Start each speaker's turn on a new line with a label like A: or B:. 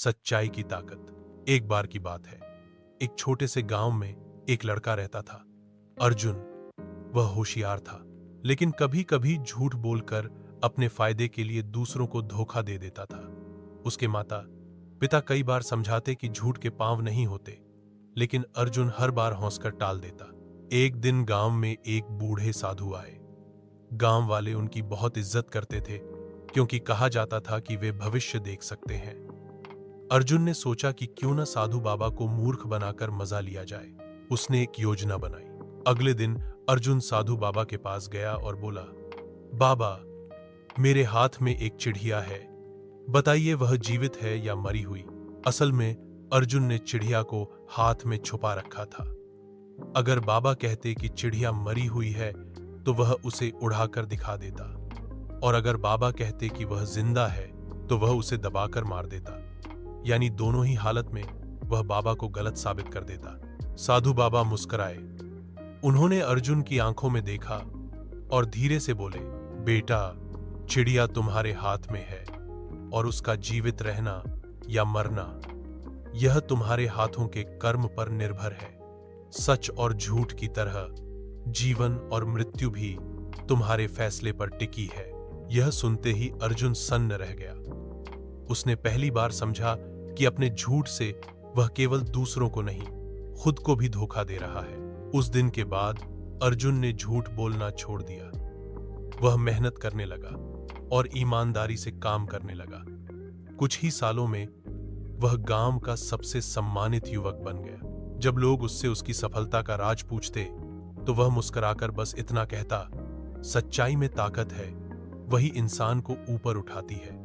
A: सच्चाई की ताकत। एक बार की बात है, एक छोटे से गांव में एक लड़का रहता था, अर्जुन। वह होशियार था, लेकिन कभी कभी झूठ बोलकर अपने फायदे के लिए दूसरों को धोखा दे देता था। उसके माता पिता कई बार समझाते कि झूठ के पांव नहीं होते, लेकिन अर्जुन हर बार हंसकर टाल देता। एक दिन गांव में एक बूढ़े साधु आए। गांव वाले उनकी बहुत इज्जत करते थे, क्योंकि कहा जाता था कि वे भविष्य देख सकते हैं। अर्जुन ने सोचा कि क्यों न साधु बाबा को मूर्ख बनाकर मजा लिया जाए। उसने एक योजना बनाई। अगले दिन अर्जुन साधु बाबा के पास गया और बोला, बाबा, मेरे हाथ में एक चिड़िया है, बताइए वह जीवित है या मरी हुई। असल में अर्जुन ने चिड़िया को हाथ में छुपा रखा था। अगर बाबा कहते कि चिड़िया मरी हुई है तो वह उसे उड़ाकर दिखा देता, और अगर बाबा कहते कि वह जिंदा है तो वह उसे दबाकर मार देता। यानी दोनों ही हालत में वह बाबा को गलत साबित कर देता। साधु बाबा मुस्कुराए। उन्होंने अर्जुन की आंखों में देखा और धीरे से बोले, बेटा, चिड़िया तुम्हारे हाथ में है और उसका जीवित रहना या मरना यह तुम्हारे हाथों के कर्म पर निर्भर है। सच और झूठ की तरह जीवन और मृत्यु भी तुम्हारे फैसले पर टिकी है। यह सुनते ही अर्जुन सन्न रह गया। उसने पहली बार समझा कि अपने झूठ से वह केवल दूसरों को नहीं, खुद को भी धोखा दे रहा है। उस दिन के बाद अर्जुन ने झूठ बोलना छोड़ दिया। वह मेहनत करने लगा और ईमानदारी से काम करने लगा। कुछ ही सालों में वह गांव का सबसे सम्मानित युवक बन गया। जब लोग उससे उसकी सफलता का राज पूछते तो वह मुस्कुराकर बस इतना कहता, सच्चाई में ताकत है, वही इंसान को ऊपर उठाती है।